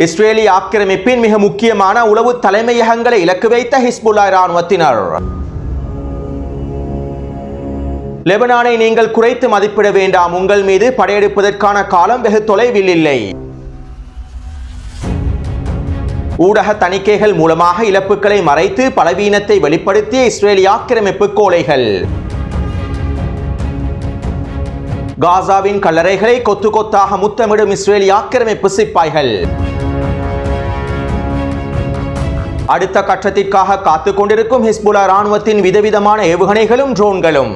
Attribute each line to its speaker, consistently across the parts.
Speaker 1: இஸ்ரேலிய ஆக்கிரமிப்பின் மிக முக்கியமான உளவு தலைமையகங்களை இலக்கு வைத்த ஹிஸ்புல்லாஹ் இராணுவத்தினர். லெபனானை நீங்கள் குறைத்து மதிப்பிட வேண்டாம், உங்கள் மீது படையெடுப்பதற்கான காலம் வெகு தொலைவில் இல்லை. ஊடக தணிக்கைகள் மூலமாக இழப்புகளை மறைத்து பலவீனத்தை வெளிப்படுத்திய இஸ்ரேலிய ஆக்கிரமிப்பு கோழைகள். காசாவின் கல்லறைகளை கொத்து கொத்தாக முத்தமிடும் இஸ்ரேலிய ஆக்கிரமிப்பு சிப்பாய்கள். அடுத்த கட்டத்திற்காக காத்துக் கொண்டிருக்கும் ஹிஸ்புல்லாஹ் இராணுவத்தின் விதவிதமான ஏவுகணைகளும் ட்ரோன்களும்.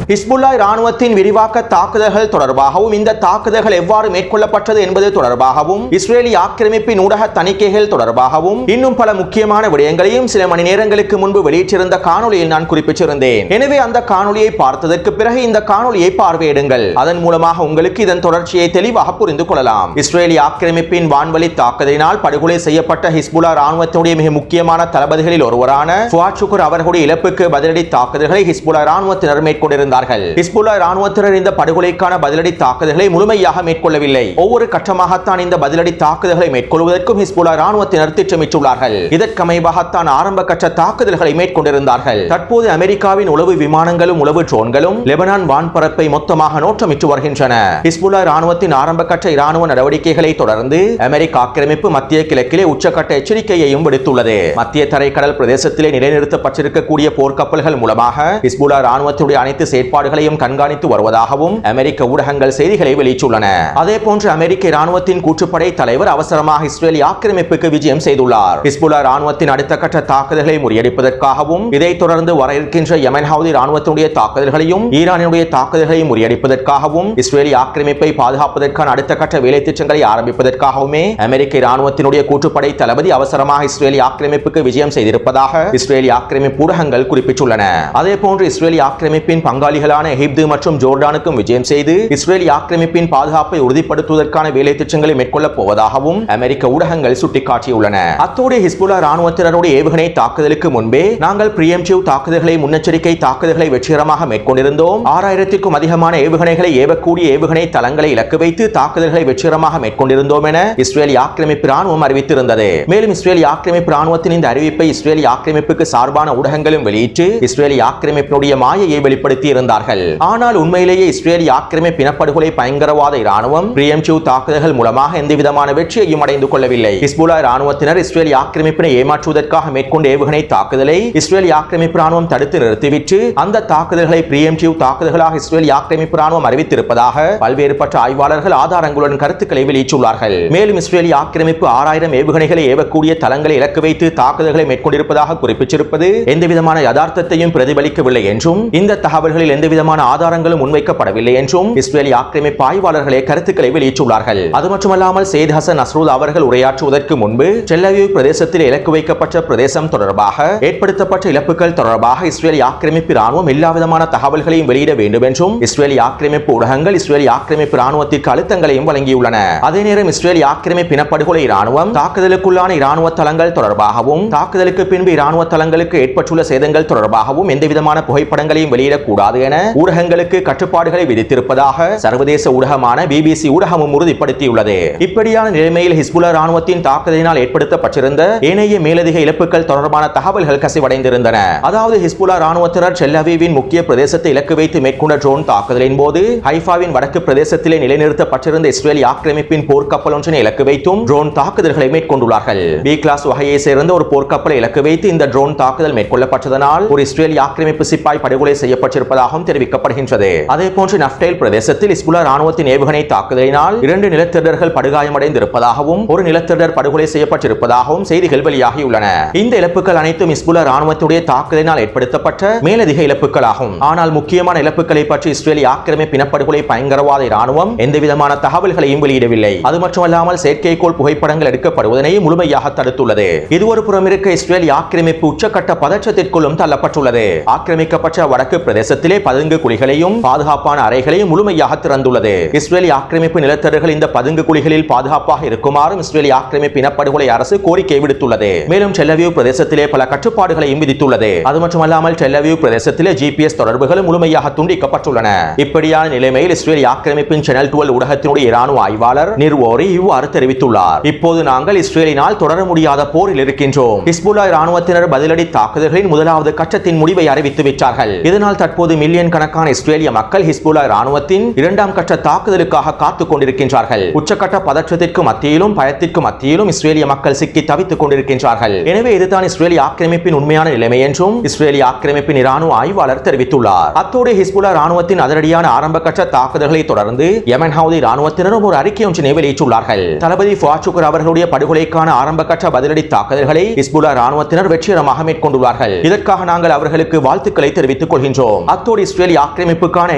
Speaker 1: ஹிஸ்புல்லாஹ் இராணுவத்தின் விரிவாக்க தாக்குதல்கள் தொடர்பாகவும் இந்த தாக்குதல்கள் எவ்வாறு மேற்கொள்ளப்பட்டது என்பது தொடர்பாகவும் இஸ்ரேலிய ஆக்கிரமிப்பின் ஊடக தணிக்கைகள் தொடர்பாகவும் இன்னும் பல முக்கியமான விடயங்களையும் சில மணி நேரங்களுக்கு முன்பு வெளியிட்டிருந்த காணொலியில் நான் குறிப்பிட்டிருந்தேன். எனவே அந்த காணொலியை பார்த்ததற்கு பிறகு இந்த காணொலியை பார்வையிடுங்கள். அதன் மூலமாக உங்களுக்கு இதன் தொடர்ச்சியை தெளிவாக புரிந்து கொள்ளலாம். இஸ்ரேலிய ஆக்கிரமிப்பின் வான்வழி தாக்குதலினால் படுகொலை செய்யப்பட்ட ஹிஸ்புல்லாஹ் இராணுவத்தினுடைய மிக முக்கியமான தளபதிகளில் ஒருவரான ஃபுஆத் ஷுக்குர் அவர்களுடைய இழப்புக்கு பதிலடி தாக்குதல்களை ஹிஸ்புல்லாஹ் இராணுவத்தினர் மேற்கொண்டிருந்தார்கள். ஹிஸ்புல்லாஹ் இராணுவத்தினர் இந்த படுகொலைக்கான பதிலடி தாக்குதல்களை முழுமையாக மேற்கொள்ளவில்லை. ஒவ்வொரு கட்டமாகத்தான் இந்த பதிலடி தாக்குதல்களை மேற்கொள்வதற்கும் ஹிஸ்புல்லாஹ் இராணுவத்தினர் திட்டமிட்டுள்ளார்கள். இதற்கமைவாகத்தான் ஆரம்ப கட்ட தாக்குதல்களை மேற்கொண்டிருந்தார்கள். தற்போது அமெரிக்காவின் உளவு விமானங்களும் உளவு ட்ரோன்களும் லெபனான் வான்பரப்பை மொத்தமாக நோட்டமிட்டு வருகின்றன. ஹிஸ்புல்லாஹ் இராணுவத்தின் ஆரம்ப கட்ட இராணுவ நடவடிக்கைகளை தொடர்ந்து அமெரிக்க ஆக்கிரமிப்பு மத்திய கிழக்கிலே உச்சக்கட்ட எச்சரிக்கையையும் விடுத்துள்ளது. மத்திய தரைக்கடல் பிரதேசத்திலே நிலைநிறுத்தப்பட்டிருக்கக்கூடிய போர்க்கப்பல்கள் மூலமாக ஹிஸ்புல்லாஹ் இராணுவத்துடைய அனைத்து செயற்பாடுகளையும் கண்காணித்து வருவதாகவும் அமெரிக்க ஊடகங்கள் செய்திகளை வெளியிட்டுள்ளன. அதேபோன்று அமெரிக்க இராணுவத்தின் கூற்றுப்படை தலைவர் அவசரமாக இஸ்ரேலிய ஆக்கிரமிப்புக்கு விஜயம் செய்துள்ளார். ஹிஸ்புல்லாஹ் இராணுவத்தின் அடுத்த கட்ட தாக்குதல்களை முறியடிப்பதற்காகவும் இதைத் தொடர்ந்து வர இருக்கின்ற யெமன் ஹவுதி இராணுவத்தினுடைய தாக்குதல்களையும் ஈரானுடைய தாக்குதல்களையும் முறியடிப்பதற்காகவும் இஸ்ரேலிய ஆக்கிரமிப்பை பாதுகாப்பதற்கான அடுத்த கட்ட வேலை திட்டங்களை ஆரம்பிப்பதற்காகவுமே அமெரிக்க இராணுவத்தினுடைய கூற்றுப்படை தளபதி அவசரமாக இஸ்ரேலிய ஆக்கிரமிப்புக்கு விஜயம் செய்திருப்பதாக இஸ்ரேலிய ஆக்கிரமிப்பு ஊடகங்கள் குறிப்பிட்டுள்ளன. அதேபோன்று இஸ்ரேலிய ஆக்கிரமிப்பின் பங்காளிகளான எகிப்து மற்றும் ஜோர்டானுக்கும் விஜயம் செய்து இஸ்ரேலிய ஆக்கிரமிப்பின் பாதுகாப்பை உறுதிப்படுத்துவதற்கான வேலை திட்டங்களை மேற்கொள்ளப் போவதாகவும் அமெரிக்க ஊடகங்கள் சுட்டிக்காட்டியுள்ளன. அத்தோடு ஹிஸ்புல்லாஹ் இராணுவத்தினருடைய ஏவுகணை தாக்குதலுக்கு முன்பே நாங்கள் பிரியம்டிவ் தாக்குதல்களை முன்னெச்சரிக்கை தாக்குதல்களை வெற்றிகரமாக மேற்கொண்டிருந்தோம். 6000க்கும் அதிகமான ஏவுகணைகளை ஏவக்கூடிய ஏவுகணை தளங்களை இலக்கு வைத்து தாக்குதல்களை வெற்றிகரமாக மேற்கொண்டிருந்தோம் என இஸ்ரேலிய ஆக்கிரமிப்பு இராணுவம் அறிவித்திருந்தது. மேலும் இஸ்ரேலிய ஆக்கிரமிப்பு இராணுவத்தின் இந்த அறிவிப்பை இஸ்ரேலிய ஆக்கிரமிப்புக்கு சார்பான ஊடகங்களும் வெளியிட்டு இஸ்ரேலிய ஆக்கிரமிப்பினுடைய மாயையை வெளிப்படுத்தி இருந்தார்கள். ஆனால் உண்மையிலேயே இஸ்ரேலிய ஆக்கிரமிப்பு இனப்படுகொலை பயங்கரவாத இராணுவம் பிரியம்டிவ் தாக்குதல்கள் மூலமாக எந்தவிதமான வெற்றியையும் அடைந்து கொள்ளவில்லை. ஹிஸ்புல்லாஹ் இராணுவத்தினர் இஸ்ரேலிய ஆக்கிரமிப்பினை ஏமாற்றுவதற்காக மேற்கொண்ட ஏவுகணை தாக்குதலை இஸ்ரேலிய ஆக்கிரமிப்பு இராணுவம் தடுத்து நிறுத்திவிட்டு அந்த தாக்குதல்களை பிரியம்டிவ் தாக்குதல்களாக இஸ்ரேலிய ஆக்கிரமிப்பு இராணுவம் அறிவித்திருப்பதாக பல்வேறுபட்ட ஆய்வாளர்கள் ஆதாரங்களுடன் கருத்துக்களை வெளியிட்டுள்ளார்கள். மேலும் இஸ்ரேலிய ஆக்கிரமிப்பு 6000 ஏவுகணைகளை ஏவக்கூடிய தளங்களை இலக்கு வைத்து தாக்குதல்களை மேற்கொண்டிருப்பதாக குறிப்பிட்டிருப்பது எந்தவிதமான யதார்த்தத்தையும் பிரதிபலிக்கவில்லை என்றும் இந்த தகவல்களில் எந்தவிதமான ஆதாரங்களும் முன்வைக்கப்படவில்லை என்றும் இஸ்ரேலிய ஆக்கிரமிப்பு ஆய்வாளர்களே கருத்துக்களை வெளியிட்டுள்ளார்கள். அது மட்டுமல்லாமல் சையத் ஹசன் நஸ்ருல்லா அவர்கள் உரையாற்றுவதற்கு முன்பு டெல் அவீவ் பிரதேசத்தில் இலக்கு வைக்கப்பட்ட பிரதேசம் தொடர்பாக ஏற்படுத்தப்பட்ட இழப்புகள் தொடர்பாக இஸ்ரேலிய ஆக்கிரமிப்பு இராணுவம் எல்லாவிதமான தகவல்களையும் வெளியிட வேண்டும் என்றும் இஸ்ரேலிய ஆக்கிரமிப்பு ஊடகங்கள் இஸ்ரேலிய ஆக்கிரமிப்பு இராணுவத்திற்கு அழுத்தங்களையும் வழங்கியுள்ளன. அதே நேரம் இஸ்ரேலிய ஆக்கிரமிப்பு இனப்படுகொலை இராணுவம் தாக்குதலுக்குள்ளான இராணுவ தளங்கள் தொடர்பாகவும் தாக்குதலுக்கு பின்பு இராணுவ தளங்களுக்கு ஏற்பட்டுள்ள சேதங்கள் தொடர்பாகவும் எந்தவிதமான புகைப்படங்களையும் வெளியிடக்கூடாது என ஊடகங்களுக்கு கட்டுப்பாடுகளை விதித்திருப்பதாக சர்வதேச ஊடகமான பிபிசி ஊடகமும் உறுதிப்படுத்தியுள்ளது. இப்படியான நிலைமையில் ஹிஸ்புல்லாஹ் இராணுவத்தின் தாக்குதலினால் ஏற்படுத்தப்பட்டிருந்த ஏனைய மேலதிக இழப்புகள் தொடர்பான தகவல்கள் கசிவடைந்திருந்தன. அதாவது ஹிஸ்புல்லாஹ் இராணுவத்தினர் டெல் அவீவின் முக்கிய பிரதேசத்தை இலக்கு வைத்து மேற்கொண்ட ட்ரோன் தாக்குதலின் போது ஹைஃபாவின் வடக்கு பிரதேசத்திலே நிலைநிறுத்தப்பட்டிருந்த இஸ்ரேலிய ஆக்கிரமிப்பின் போர்க்கப்பல் ஒன்றினை இலக்கு வைத்தும் ட்ரோன் தாக்குதல்களை மேற்கொண்டுள்ளார்கள். பி கிளாஸ் வகையை சேர்ந்த ஒரு போர்க்கப்பலை இலக்கு வைத்து இந்த ட்ரோன் தாக்குதல் மேற்கொள்ளப்பட்டதனால் ஒரு இஸ்ரேலிய ஆக்கிரமிப்பு சிப்பாய் படுகொலை செய்யப்பட்டிருப்பதாகவும் தெரிவிக்கப்படுகின்றது. அதேபோன்று நஃப்டைல் பிரதேசத்தில் ஹிஸ்புல்லாஹ் இராணுவத்தின் ஏவுகணை தாக்குதலினால் 2 நிலத்திரர்கள் படுகாயமடைந்திருப்பதாகவும் ஒரு நிலத்திரர் படுகொலை செய்யப்பட்டிருப்பதாகவும் செய்திகள் வெளியாகியுள்ளன. இந்த இழப்புகள் அனைத்தும் ஹிஸ்புல்லாஹ் இராணுவத்துடைய தாக்குதலினால் ஏற்படுத்தப்பட்ட மேலதிக இழப்புகளாகும். ஆனால் முக்கியமான இழப்புகளை பற்றி இஸ்ரேலிய ஆக்கிரமிப்பு இனப்படுகொலை பயங்கரவாத இராணுவம் எந்தவிதமான தகவல்களையும் வெளியிடவில்லை. அது மட்டுமல்லாமல் செயற்கைக்கோள் புகைப்படங்கள் எடுக்கப்படுவதனை முழுமையாக தடுத்துள்ளது. இது ஒரு புறம் இருக்க இஸ்ரேலிய ஆக்கிரமிப்பு உச்சக்கட்ட பதற்றத்திற்குள்ளும் தள்ளப்பட்டுள்ளது. ஆக்கிரமிக்கப்பட்ட வடக்கு பிரதேசத்திலே பகுதிகளிலே பதுங்கு குழிகளையும் பாதுகாப்பான அறைகளையும் முழுமையாக திறந்துள்ளது. இஸ்ரேலி ஆக்கிரமிப்பு நிலத்தவர்கள் இந்த பதுங்கு குழிகளில் பாதுகாப்பாக இருக்குமாறும் இஸ்ரேலி ஆக்கிரமிப்பு இனப்படுகொலை அரசு கோரிக்கை விடுத்துள்ளது. மேலும் டெல் அவீவ் பிரதேசத்திலே பல கட்டுப்பாடுகளையும் விதித்துள்ளது. அது மட்டுமல்லாமல் டெல் அவீவ் பிரதேசத்திலே GPS தொடர்புகளும் முழுமையாக துண்டிக்கப்பட்டுள்ளன. இப்படியான நிலைமையில் இஸ்ரேலி ஆக்கிரமிப்பின் சேனல் 12 ஊடகத்தினுடைய இராணுவ ஆய்வாளர் நிர்வோரி இவ்வாறு தெரிவித்துள்ளார். இப்போது நாங்கள் இஸ்ரேலினால் தொடர முடியாத போரில் இருக்கின்றோம். ஹிஸ்புல்லா இராணுவத்தினர் பதிலடி தாக்குதல்களின் முதலாவது கட்டத்தின் முடிவை அறிவித்து விட்டார்கள். இதனால் தற்போது மில்லியன் கணக்கான இஸ்ரேலிய மக்கள் ஹிஸ்புல்லா இராணுவத்தின் இரண்டாம் கட்ட தாக்குதலுக்காக காத்துக் கொண்டிருக்கின்றார்கள். உச்சக்கட்ட பதற்றத்திற்கு மத்தியிலும் பயத்திற்கு மத்தியிலும் இஸ்ரேலிய மக்கள் சிக்கி தவித்துக் கொண்டிருக்கின்றார்கள். எனவே இதுதான் இஸ்ரேலிய ஆக்கிரமிப்பின் உண்மையான நிலைமை என்றும் இஸ்ரேலிய ஆக்கிரமிப்பின் இராணுவ ஆய்வாளர் தெரிவித்துள்ளார். அத்தோடு ஹிஸ்புல்லா இராணுவத்தின் அதிரடியான ஆரம்ப கட்ட தாக்குதல்களை தொடர்ந்து யமன் ஹவுதி இராணுவத்தினரும் ஒரு அறிக்கை ஒன்றினை வெளியிட்டுள்ளார்கள். தளபதி ஃபுஆத் சுக்ர் அவர்களுடைய படுகொலைக்கான ஆரம்ப கட்ட பதிலடி தாக்குதல்களை ஹிஸ்புல்லா இராணுவத்தினர் வெற்றிகரமாக மேற்கொண்டுள்ளார்கள். இதற்காக நாங்கள் அவர்களுக்கு வாழ்த்துக்களை தெரிவித்துக் கொள்கின்றோம். அத்தோடு இஸ்ரேலிய ஆக்கிரமிப்புக்கான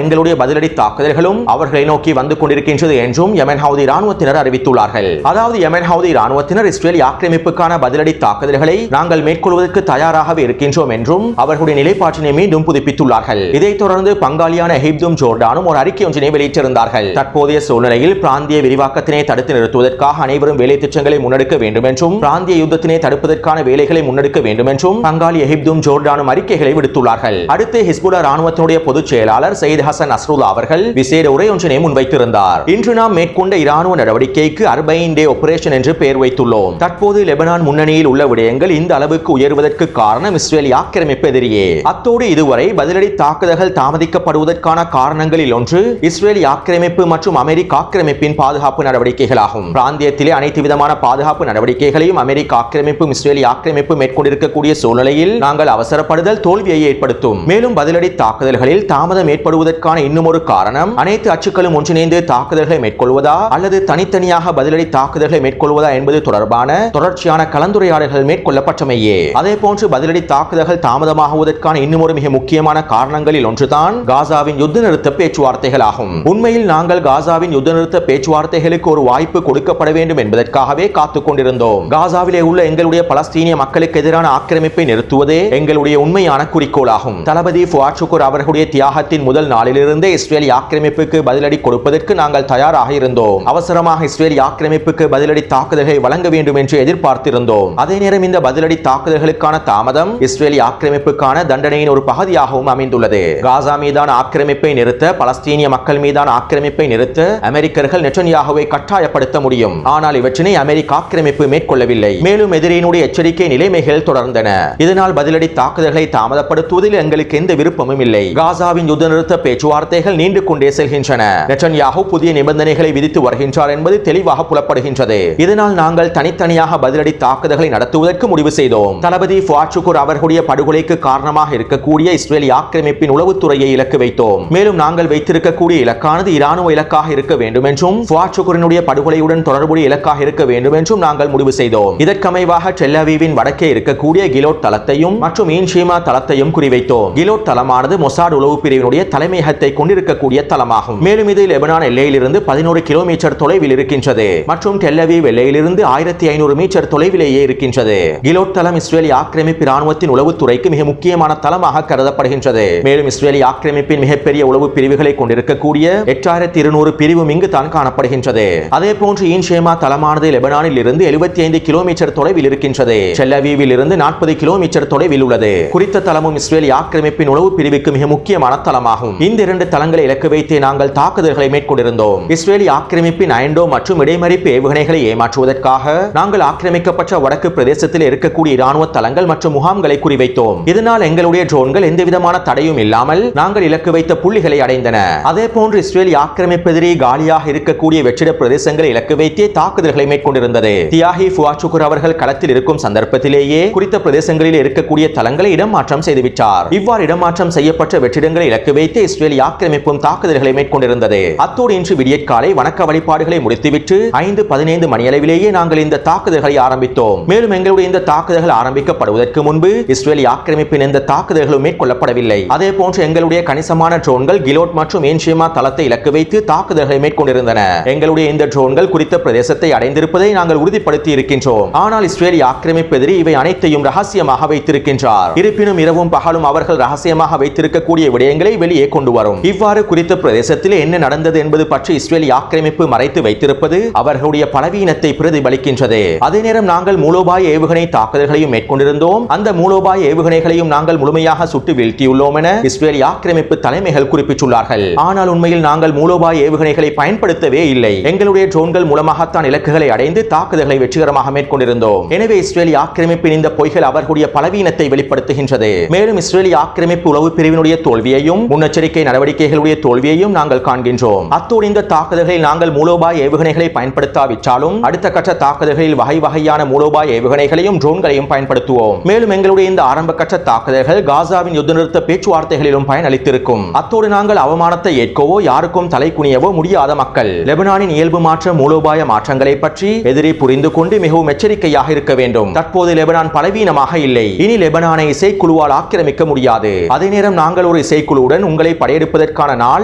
Speaker 1: எங்களுடைய பதிலடி தாக்குதல்களும் அவர்களை நோக்கி வந்து கொண்டிருக்கின்றது என்றும் யமன் ஹவுதி இராணுவத்தினர் அறிவித்துள்ளார்கள். அதாவது யமன் ஹவுதி இராணுவத்தினர் இஸ்ரேலிய ஆக்கிரமிப்புக்கான பதிலடி தாக்குதல்களை நாங்கள் மேற்கொள்வதற்கு தயாராகவே இருக்கின்றோம் என்றும் அவர்களுடைய நிலைப்பாட்டினை மீண்டும் புதுப்பித்துள்ளார்கள். இதைத் தொடர்ந்து பங்காளியான எகிப்தும் ஜோர்டானும் ஒரு அறிக்கை ஒன்றினை வெளியிட்டிருந்தார்கள். தற்போதைய சூழ்நிலையில் பிராந்திய விரிவாக்கத்தினை தடுத்து நிறுத்துவதற்காக அனைவரும் வேலை திட்டங்களை முன்னெடுக்க வேண்டும் என்றும் பிராந்திய யுத்தத்தினை தடுப்பதற்கான வேலைகளை முன்னெடுக்க வேண்டும் என்றும் பங்காளி எகிப்தும் ஜோர்டானும் அறிக்கைகளை விடுத்துள்ளார்கள். அடுத்து ஹிஸ்புல்லா இராணுவத்தினுடைய பொதுச் செயலாளர் சயீத் ஹசன் நஸ்ருல்லா அவர்கள் விசேட உரை ஒன்றினை முன்வைத்திருந்தார். இன்று நாம் மேற்கொண்ட இராணுவ நடவடிக்கைக்கு 40 டே ஆபரேஷன் என்று பெயர் வைத்துள்ளோம். தற்போது லெபனான் முன்னணியில் உள்ள விடயங்கள் இந்த அளவுக்கு உயர்வதற்கு காரணம் இஸ்ரேலிய ஆக்கிரமிப்பு எதிரியே. அத்தோடு இதுவரை பதிலடி தாக்குதல்கள் தாமதிக்கப்படுவதற்கான காரணங்களில் ஒன்று இஸ்ரேலிய ஆக்கிரமிப்பு மற்றும் அமெரிக்க ஆக்கிரமிப்பின் பாதுகாப்பு நடவடிக்கைகளாகும். பிராந்தியத்திலே அனைத்து விதமான பாதுகாப்பு நடவடிக்கைகளையும் அமெரிக்க ஆக்கிரமிப்பும் இஸ்ரேலிய ஆக்கிரமிப்பு மேற்கொண்டிருக்கக்கூடிய சூழ்நிலையில் நாங்கள் அவசரப்படுதல் தோல்வியை ஏற்படுத்தும். மேலும் பதிலடி தாக்குதல்களில் தாமதம் ஏற்படுவதற்கான இன்னும் ஒரு காரணம் அனைத்து அச்சுக்களும் ஒன்றிணைந்து தாக்குதல்களை மேற்கொள்வதா அல்லது தனித்தனியாக பதிலடி தாக்குதல்களை மேற்கொள்வதா என்பது தொடர்பான தொடர்ச்சியான கலந்துரையாடல்கள் மேற்கொள்ளப்பட்டமையே. அதே போன்று பதிலடி தாக்குதல்கள் தாமதமாகுவதற்கான இன்னும் ஒரு மிக முக்கியமான காரணங்களில் ஒன்றுதான் காசாவின் யுத்த நிறுத்த பேச்சுவார்த்தைகள் ஆகும். உண்மையில் நாங்கள் காசாவின் யுத்த நிறுத்த பேச்சுவார்த்தைகளுக்கு ஒரு வாய்ப்பு கொடுக்கப்பட வேண்டும் என்பதற்காகவே காத்துக் கொண்டிருந்தோம். காசாவிலே உள்ள எங்களுடைய பலஸ்தீனிய மக்களுக்கு எதிரான ஆக்கிரமிப்பை நிறுத்துவதே எங்களுடைய உண்மையான குறிக்கோளாகும். தளபதி ஃபுஆத் சுக்ர் அவர்களுடைய தியாகத்தின் முதல் நாளிலிருந்தே இஸ்ரேலிய ஆக்கிரமிப்புக்கு பதிலடி கொடுப்பதற்கு நாங்கள் தயாராக இருந்தோம். அவசரமாக இஸ்ரேலிய ஆக்கிரமிப்புக்கு பதிலடி தாக்குதல்களை வழங்க வேண்டும் என்று எதிர்பார்த்திருந்தோம். அதே நேரம் இந்த பதிலடி தாக்குதல்களுக்கான தாமதம் இஸ்ரேலிய ஆக்கிரமிப்புக்கான தண்டனையின் ஒரு பகுதியாகவும் அமைந்துள்ளது. காசா மீதான ஆக்கிரமிப்பை நிறுத்த பலஸ்தீனிய மக்கள் மீதான ஆக்கிரமிப்பை நிறுத்த அமெரிக்கர்கள் நெட்டன்யாகுவை கட்டாயப்படுத்த முடியும். ஆனால் இவற்றினை அமெரிக்க ஆக்கிரமிப்பு மேற்கொள்ளவில்லை. மேலும் எதிரியினுடைய எச்சரிக்கை நிலைமைகள் தொடர்ந்தன. இதனால் பதிலடி தாக்குதல்களை தாமதப்படுத்துவதில் எங்களுக்கு எந்த விருப்பமும் இல்லை. காசாவின் யுத்த நிறுத்த பேச்சுவார்த்தைகள் நீண்டு கொண்டே செல்கின்றன. நெட்டன்யாகு புதிய நிபந்தனைகளை விதித்து வருகின்றார் என்பது தெளிவாக புலப்படுகின்றது. இதனால் நாங்கள் தனித்தனியாக பதிலடி தாக்குதல்களை நடத்துவதற்கு முடிவு செய்தோம். தளபதி ஃபுஆத் சுக்ர் அவர்களுடைய படுகொலைக்கு காரணமாக இருக்கக்கூடிய இஸ்ரேலிய ஆக்கிரமிப்பின் உளவுத்துறையை இலக்கு வைத்தோம். மேலும் நாங்கள் வைத்திருக்கக்கூடிய இலக்கானது இராணுவ இலக்காக இருக்க வேண்டும் என்றும் ஃபுஆத் சுக்ரினுடைய படுகொலையுடன் தொடர்புடைய இலக்காக இருக்க வேண்டும் என்றும் நாங்கள் முடிவு செய்தோம். இதற்கமைவாக டெல் அவீவின் வடக்கே இருக்கக்கூடிய கிலோட் தளத்தையும் மற்றும் ஈன்ஷீமா தளத்தையும் குறிவைத்தோம். கிலோட் தளமானது மொசாட் உளவு பிரிவினுடைய தலைமையகத்தை கொண்டிருக்கக்கூடிய தளமாகும். மேலும் இது லெபனான் எல்லையிலிருந்து 11 கிலோமீட்டர் தொலைவில் இருக்கின்றது மற்றும் டெல் அவீவ் எல்லையிலிருந்து 1500 மீட்டர் தொலைவிலேயே இருக்கின்றது. கிலோட் தளம் இஸ்ரேலிய ஆக்கிரமிப்பு இராணுவத்தின் உளவுத்துறைக்கு மிக முக்கியமான தளமாக கருதப்படுகின்றது. மேலும் இஸ்ரேலிய ஆக்கிரமிப்பின் மிகப்பெரிய உளவு பிரிவுகளை கொண்டிருக்கக்கூடிய 8200 பிரிவும் இங்கு தான் காணப்படுகின்றது. அதே போன்று ஈன்ஷேமா தளமானது லெபனானில் இருந்து 75 கிலோமீட்டர் தொலைவில் இருக்கின்றது. டெல் அவீவில் இருந்து 40 கிலோமீட்டர் தொலைவில் உள்ளது. குறித்த தளமும் இஸ்ரேலிய ஆக்கிரமிப்பின் உளவு பிரிவுக்கு மிக முக்கியமான தளமாகும். இந்த இரண்டு தளங்களை இலக்கு வைத்தே நாங்கள் தாக்குதல்களை மேற்கொண்டிருந்தோம். இஸ்ரேலிய ஆக்கிரமிப்பின் அயன்டோ மற்றும் இடைமறிப்பு ஏவுகணைகளை ஏமாற்றுவதற்காக நாங்கள் ஆக்கிரமிக்கப்பட்ட வடக்கு பிரதேசத்தில் இருக்கக்கூடிய இராணுவ தளங்கள் மற்றும் முகாம்களை குறிவைத்தோம். இதனால் எங்களுடைய ட்ரோன்கள் எந்தவிதமான தடையும் இல்லாமல் நாங்கள் இலக்கு வைத்த புள்ளிகளை அடைந்தன. அதே போன்று இஸ்ரேலிய ஆக்கிரமிப்பு எதிரி காலியாக இருக்கக்கூடிய வெற்றிட பிரதேசங்களை இலக்கு வைத்தே தாக்குதல்களை மேற்கொண்டிருந்தது. தியாகி ஃபுஆத் சுக்ர் அவர்கள் களத்தில் இருக்கும் சந்தர்ப்பத்திலேயே குறித்த பிரதேசங்களில் இருக்கக்கூடிய தளங்களை இடமாற்றம் செய்துவிட்டார். இவ்வாறு இடமாற்றம் செய்யப்பட்ட வெற்றிடங்களை இலக்கு வைத்து இஸ்ரேலிய ஆக்கிரமிப்பும் தாக்குதல்களை மேற்கொண்டிருந்தது. அத்தோடு இன்று விடியற்காலை வணக்க வழிபாடுகளை முடித்துவிட்டு 5:15 மணியளவிலேயே நாங்கள் இந்த தாக்குதல்களை ஆரம்பித்தோம். மேலும் எங்களுடைய இந்த தாக்குதல்கள் ஆரம்பிக்கப்படுவதற்கு முன்பு இஸ்ரேலிய ஆக்கிரமிப்பின் இந்த தாக்குதல்களும் மேற்கொள்ளப்படவில்லை. அதே போன்று எங்களுடைய கணிசமான ட்ரோன்கள் கிலோட் மற்றும் ஈன்ஷீமா தளத்தை இலக்கு வைத்து தாக்குதல்களை மேற்கொண்டிருந்தன. எங்களுடைய இந்த ட்ரோன்கள் குறித்த பிரதேசத்தை அடைந்திருப்பதை நாங்கள் உறுதிப்படுத்தி இருக்கின்றோம். ஆனால் இஸ்ரேலிய ஆக்கிரமிப்பு எதிரி இவை அனைத்தையும் ரகசியமாக வைத்திருக்கின்றார். இருப்பினும் இரவும் பகலும் அவர்கள் ரகசியமாக வைத்திருக்கக்கூடிய இருக்கக்கூடிய விடயங்களை வெளியே கொண்டு வரும். இவ்வாறு குறித்த பிரதேசத்தில் என்ன நடந்தது என்பது பற்றி இஸ்ரேலிய ஆக்கிரமிப்பு மறைத்து வைத்திருப்பது அவர்களுடைய பலவீனத்தை பிரதிபலிக்கின்றது. அதே நேரம் நாங்கள் மூலோபாய ஏவுகணை தாக்குதல்களையும் மேற்கொண்டிருந்தோம். அந்த மூலோபாய ஏவுகணைகளையும் நாங்கள் முழுமையாக சுட்டு வீழ்த்தியுள்ளோம் என இஸ்ரேலிய ஆக்கிரமிப்பு தலைமைகள் குறிப்பிட்டுள்ளார்கள். ஆனால் உண்மையில் நாங்கள் மூலோபாய ஏவுகணைகளை பயன்படுத்தவே இல்லை. எங்களுடைய ட்ரோன்கள் மூலமாகத்தான் இலக்குகளை அடைந்து தாக்குதல்களை வெற்றிகரமாக மேற்கொண்டிருந்தோம். எனவே இஸ்ரேலிய ஆக்கிரமிப்பின் இந்த பொய்கள் அவர்களுடைய பலவீனத்தை வெளிப்படுத்துகின்றது. மேலும் இஸ்ரேலிய ஆக்கிரமிப்பு உளவு பிரிவினுடைய தோல்வியையும் முன்னெச்சரிக்கை நடவடிக்கைகளுடைய தோல்வியையும் நாங்கள் காண்கின்றோம். அத்தோடு இந்த தாக்குதல்களில் நாங்கள் மூலோபாய ஏவுகணைகளை பயன்படுத்தாவிட்டாலும் அடுத்த கட்ட தாக்குதல்களில் வகை வகையான மூலோபாய ஏவுகணைகளையும் ட்ரோன்களையும் பயன்படுத்துவோம். மேலும் எங்களுடைய இந்த ஆரம்ப கட்ட தாக்குதல்கள் காசாவின் யுத்த நிறுத்த பேச்சுவார்த்தைகளிலும் பயனளித்திருக்கும். அத்தோடு நாங்கள் அவமானத்தை ஏற்கவோ யாருக்கும் தலை குனியவோ முடியாத மக்கள். லெபனானின் இயல்பு மாற்ற மூலோபாய மாற்றங்களை பற்றி எதிரி புரிந்து கொண்டு மிகவும் எச்சரிக்கையாக இருக்க வேண்டும். தற்போது லெபனான் பலவீனமாக இல்லை. இனி லெபனானை இசைக்குழுவால் ஆக்கிரமிக்க முடியாது. அதே நேரம் நாங்கள் ஒரு இசைக்குழுவுடன் உங்களை படையெடுப்பதற்கான நாள்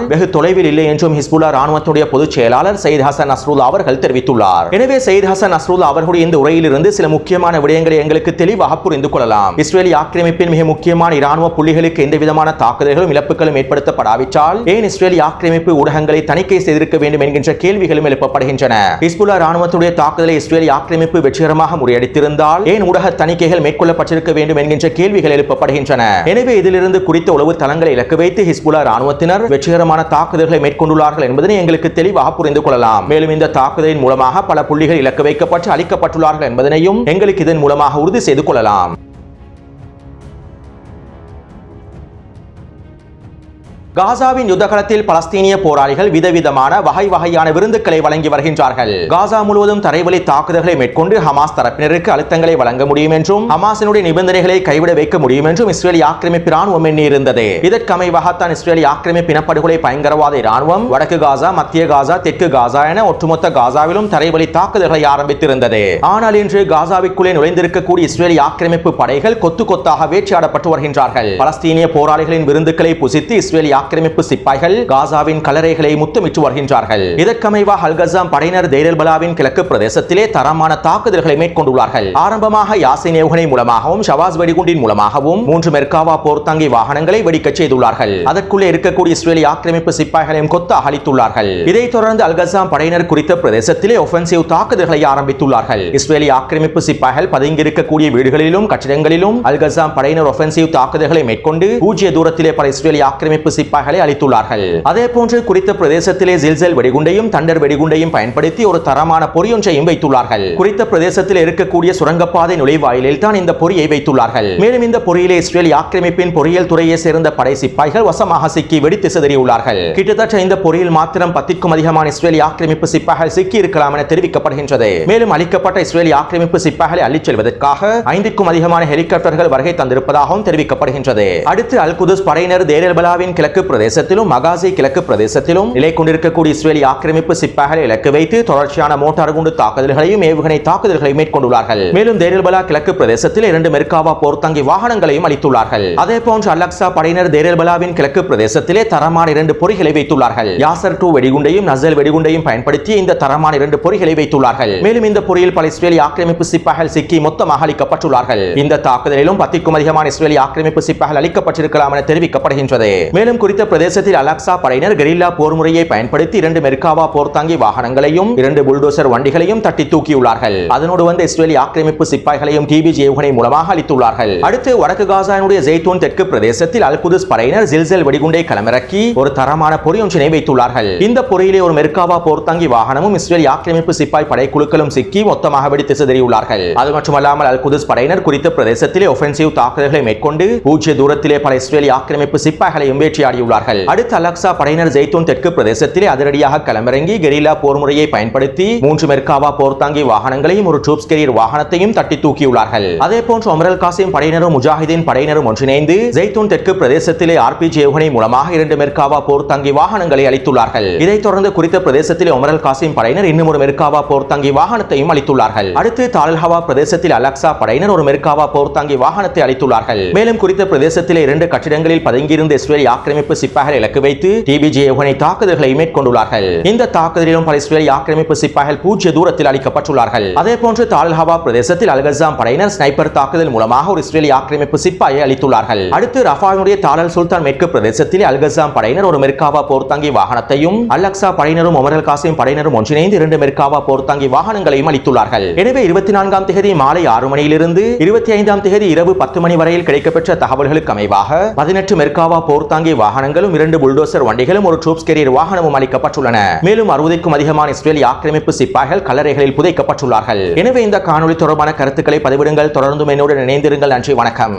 Speaker 1: வெகு தொலைவில் இல்லை என்றும் ஹிஸ்புல்லா ராணுவத்துடைய பொதுச் செயலாளர் சையத் ஹசன் நஸ்ருல்லா அவர்கள் தெரிவித்துள்ளார். எனவே சையத் ஹசன் நஸ்ருல்லா அவர்களுடைய இந்த உரையிலிருந்து சில முக்கியமான விடயங்களை எங்களுக்கு தெளிவாக புரிந்து கொள்ளலாம். இஸ்ரேலிய ஆக்கிரமிப்பின் மிக முக்கியமான இராணுவ புள்ளிகளுக்கு எந்த விதமான தாக்குதல்களும் இழப்புகளும் ஏற்படுத்தப்படாவிட்டால் ஏன் இஸ்ரேலிய ஆக்கிரமிப்பு ஊடகங்களை தணிக்கை செய்திருக்க வேண்டும் என்கின்ற கேள்விகளும் எழுப்பப்படுகின்றன. ஹிஸ்புல்லா ராணுவத்துடைய தாக்குதலை இஸ்ரேலிய ஆக்கிரமிப்பு வெற்றிகரமாக முறியடித்திருந்தால் ஏன் ஊடக தணிக்கைகள் மேற்கொள்ளப்பட்டிருக்க வேண்டும் என்கின்ற கேள்விகள் எழுப்பப்படுகின்றன. எனவே இதிலிருந்து குறித்த உளவு தளங்களை இலக்கு வைத்து ஹிஸ்புல்லா ராணுவத்தினர் வெற்றிகரமான தாக்குதல்களை மேற்கொண்டுள்ளார்கள் என்பதனை எங்களுக்கு தெளிவாக புரிந்து கொள்ளலாம். மேலும் இந்த தாக்குதலின் மூலமாக பல புள்ளிகள் இலக்கு வைக்கப்பட்டு அளிக்கப்பட்டுள்ளார்கள் என்பதனையும் எங்களுக்கு இதன் மூலமாக உறுதி செய்து கொள்ளலாம். காசாவின் யுத்தகலத்தில் பலஸ்தீனிய போராளிகள் விதவிதமான வகை வகையான விருந்துகளை வழங்கி வருகின்றார்கள். காசா முழுவதும் தரைவழி தாக்குதல்களை மேற்கொண்டு ஹமாஸ் தரப்பினருக்கு அழுத்தங்களை வழங்க முடியும் என்றும் ஹமாஸினுடைய நிபந்தனைகளை கைவிட வைக்க முடியும் என்றும் இஸ்ரேலிய ஆக்கிரமிப்பு ராணுவம் எண்ணியிருந்தது. இதற்கமைவாகத்தான் இஸ்ரேலிய ஆக்கிரமிப்பு இனப்படுகொலை பயங்கரவாத ராணுவம் வடக்கு காசா, மத்திய காசா, தெற்கு காசா என ஒட்டுமொத்த காசாவிலும் தரைவழி தாக்குதல்களை ஆரம்பித்திருந்தது. ஆனால் இன்று காசாவிற்குள்ளே நுழைந்திருக்கக்கூடிய இஸ்ரேலிய ஆக்கிரமிப்பு படைகள் கொத்து கொத்தாக வேட்டையாடப்பட்டு வருகின்றார்கள். பலஸ்தீனிய போராளிகளின் விருந்துகளை புசித்து இஸ்ரேலிய ஆக்கிரமிப்பு சிப்பாய்கள் காசாவின் கலரைகளை முத்தமிட்டு வருகின்றார்கள். இதற்கமைவாக அல்-கஸாம் படையினர் தேர் அல்-பலாவின் கிழக்கு பிரதேசத்திலே தரமான தாக்குதல்களை மேற்கொண்டுள்ளார்கள். ஆரம்பமாக யாசின் ஏவுகணை மூலமாகவும் ஷவாஸ் வெடிகுண்டின் மூலமாகவும் 3 மெர்காவா போர்த்தாங்கி வாகனங்களை வெடிக்கச் செய்துள்ளார்கள். அதற்குள்ளே இருக்கக்கூடிய இஸ்ரேலிய ஆக்கிரமிப்பு சிப்பாய்களையும் கொத்தாக அளித்துள்ளார்கள். இதைத் தொடர்ந்து அல்-கஸாம் படையினர் குறித்த பிரதேசத்திலே ஒஃபென்சிவ் தாக்குதல்களை ஆரம்பித்துள்ளார்கள். இஸ்ரேலிய ஆக்கிரமிப்பு சிப்பாய்கள் பதுங்கியிருக்கக்கூடிய வீடுகளிலும் கட்டிடங்களிலும் அல்-கஸாம் படையினர் ஒஃபென்சிவ் தாக்குதல்களை மேற்கொண்டு பூஜ்ய தூரத்திலே பல இஸ்ரேலிய ஆக்கிரமிப்பு சிப்பாய்களை அளித்துள்ளார்கள். அதே போன்று குறித்த பிரதேசத்திலே ஜில்சல் வெடிகுண்டையும் தண்டர் வெடிகுண்டையும் பயன்படுத்தி ஒரு தரமான பொறியொன்றையும் வைத்துள்ளார்கள். குறித்த பிரதேசத்தில் இருக்கக்கூடிய சுரங்கப்பாதை நுழைவாயிலில் தான் இந்த பொறியை வைத்துள்ளார்கள். மேலும் இந்த பொறியிலே இஸ்ரேலிய ஆக்கிரமிப்பின் பொறியியல் துறையை சேர்ந்த படை சிப்பாய்கள் வசமாக சிக்கி வெடித்து சிதறியுள்ளார்கள். கிட்டத்தட்ட இந்த பொறியில் மாத்திரம் 10க்கும் அதிகமான இஸ்ரேலிய ஆக்கிரமிப்பு சிப்பாய்கள் சிக்கி இருக்கலாம் என தெரிவிக்கப்படுகின்றது. மேலும் அளிக்கப்பட்ட இஸ்ரேலிய ஆக்கிரமிப்பு சிப்பாய்களை அள்ளிச் செல்வதற்காக 5க்கும் அதிகமான ஹெலிகாப்டர்கள் வருகை தந்திருப்பதாகவும் தெரிவிக்கப்படுகின்றது. அடுத்து அல் குதுஸ் படையினர் தேர் அல்-பலாவின் கிழக்கு பிரதேசத்திலும் மகாசி கிழக்கு பிரதேசத்திலும் நிலை கொண்டிருக்கக்கூடிய இஸ்ரேலிய ஆக்கிரமிப்பு சிப்பாய்களை இலக்கு வைத்து தொடர்ச்சியான மோட்டார் குண்டு தாக்குதல்களையும் ஏவுகணை தாக்குதல்களையும் மேற்கொண்டுள்ளார்கள். மேலும் தேர் அல்-பலா கிழக்கு பிரதேசத்தில் 2 மெர்காவா போர்த்தாங்கி வாகனங்களையும் அளித்துள்ளார்கள். அதே போன்று அல்-அக்ஸா படையினர் தேர் அல்-பலாவின் கிழக்கு பிரதேசத்திலே தரமான 2 பொறிகளை வைத்துள்ளார்கள். யாசர் 2 வெடிகுண்டையும் நசல் வெடிகுண்டையும் பயன்படுத்தி இந்த தரமான 2 பொறிகளை வைத்துள்ளார்கள். மேலும் இந்த பொறியில் பல இஸ்ரேலிய ஆக்கிரமிப்பு சிப்பாய்கள் சிக்கி மொத்தமாக அளிக்கப்பட்டுள்ளார்கள். இந்த தாக்குதலிலும் 10க்கும் அதிகமான இஸ்ரேலிய ஆக்கிரமிப்பு சிப்பாய்கள் அளிக்கப்பட்டிருக்கலாம் என தெரிவிக்கப்படுகின்றது. மேலும் குறித்த பிரதேசத்தில் அல்-அக்ஸா படையினர் கெரில்லா போர் முறையை பயன்படுத்தி 2 மெர்காவா போர்த்தாங்கி வாகனங்களையும் 2 புல்டோசர் வண்டிகளையும் தட்டி தூக்கியுள்ளார்கள். அதனோடு வந்து இஸ்ரேலிய ஆக்கிரமிப்பு சிப்பாய்களையும் டிபிஜி ஏவுகணை மூலமாக அளித்துள்ளார்கள். அடுத்து வடக்கு காசாவினுடைய ஜெய்தூன் தெற்கு பிரதேசத்தில் அல் குதுஸ் படையினர் ஜில்சல் வெடிகுண்டை களமிறக்கி ஒரு தரமான பொறியொன்றினை வைத்துள்ளார்கள். இந்த பொறியிலே ஒரு மெர்காவா போர்த்தாங்கி வாகனமும் இஸ்ரேலிய ஆக்கிரமிப்பு சிப்பாய் படைக்குழுக்களும் சிக்கி மொத்தமாக வெடித்து சிதறியுள்ளார்கள். அது மட்டுமல்லாமல் அல் குதுஸ் படையினர் குறித்த பிரதேசத்திலே ஒஃபென்சிவ் தாக்குதல்களை மேற்கொண்டு பூஜ்ய தூரத்திலே பல இஸ்ரேலிய ஆக்கிரமிப்பு சிப்பாய்களையும் வேட்டையாடியுள்ளார்கள். அடுத்து அல்-அக்ஸா படையினர் ஜெய்தூன் தெற்கு பிரதேசத்திலே அதிரடியாக களமிறங்கி கெரில்லா போர் முறையை பயன்படுத்தி 3 மெர்காவா போர்த்தாங்கி வாகனங்களையும் ஒரு ட்ரூப்ஸ் கேரியர் வாகனத்தையும் தட்டி தூக்கியுள்ளார்கள். அதே போன்று உமர் அல்-காசிம் படையினரும் முஜாஹிதீன் படையினரும் ஒன்றிணைந்து ஜெய்தூன் தெற்கு பிரதேசத்திலே ஆர்பிஜி ஏவுகணை மூலமாக 2 மெர்காவா போர்த்தாங்கி வாகனங்களை அளித்துள்ளார்கள். இதைத் தொடர்ந்து குறித்த பிரதேசத்திலே உமர் அல்-காசிம் படையினர் இன்னும் ஒரு மெர்காவா போர்த்தாங்கி வாகனத்தையும் அளித்துள்ளார்கள். அடுத்து தால் ஹவா பிரதேசத்தில் அல்-அக்ஸா படையினர் ஒரு மெர்காவா போர்த்தாங்கி வாகனத்தை அளித்துள்ளார்கள். மேலும் குறித்த பிரதேசத்திலே 2 கட்டிடங்களில் பதுங்கியிருந்த இஸ்ரேலிய ஆக்கிரமிப்பு ஆக்கிரமிப்பு சிப்பாய்கள் இலக்கு வைத்து டிபிஜி ஏவுகணை தாக்குதல்களை மேற்கொண்டுள்ளார்கள். இந்த தாக்குதலிலும் பல இஸ்ரேலிய ஆக்கிரமிப்பு சிப்பாய்கள் பூஜ்ய தூரத்தில் அளிக்கப்பட்டுள்ளார்கள். அதேபோன்று தால் ஹவா பிரதேசத்தில் அல்-கஸ்ஸாம் படையினர் ஸ்னைப்பர் தாக்குதல் மூலமாக ஒரு இஸ்ரேலிய ஆக்கிரமிப்பு சிப்பாயை அளித்துள்ளார்கள். அடுத்து ரஃபாவினுடைய தால் சுல்தான் மேற்கு பிரதேசத்தில் அல்-கஸ்ஸாம் படையினர் ஒரு மெர்காவா போர்த்தாங்கி வாகனத்தையும் அல்-அக்ஸா படையினரும் ஒமர் அல் காசிம் படையினரும் ஒன்றிணைந்து 2 மெர்காவா போர்த்தாங்கி வாகனங்களையும் அளித்துள்ளார்கள். எனவே 24ஆம் தேதி மாலை 6 மணியிலிருந்து 25ஆம் தேதி இரவு 10 மணி வரையில் கிடைக்கப்பெற்ற தகவல்களுக்கு அமைவாக 18 மெர்காவா போர்த்தாங்கி வாகனங்களும் 2 புல்டோசர் வண்டிகளும் ஒரு ட்ரூப்ஸ் கேரியர் வாகனமும் அளிக்கப்பட்டுள்ளன. மேலும் 60க்கும் அதிகமான இஸ்ரேலிய ஆக்கிரமிப்பு சிப்பாய்கள் கல்லறைகளில் புதைக்கப்பட்டுள்ளார்கள். எனவே இந்த காணொளி தொடர்பான கருத்துக்களை பதிவிடுங்கள். தொடர்ந்து என்னுடன் இணைந்திருங்கள். நன்றி, வணக்கம்.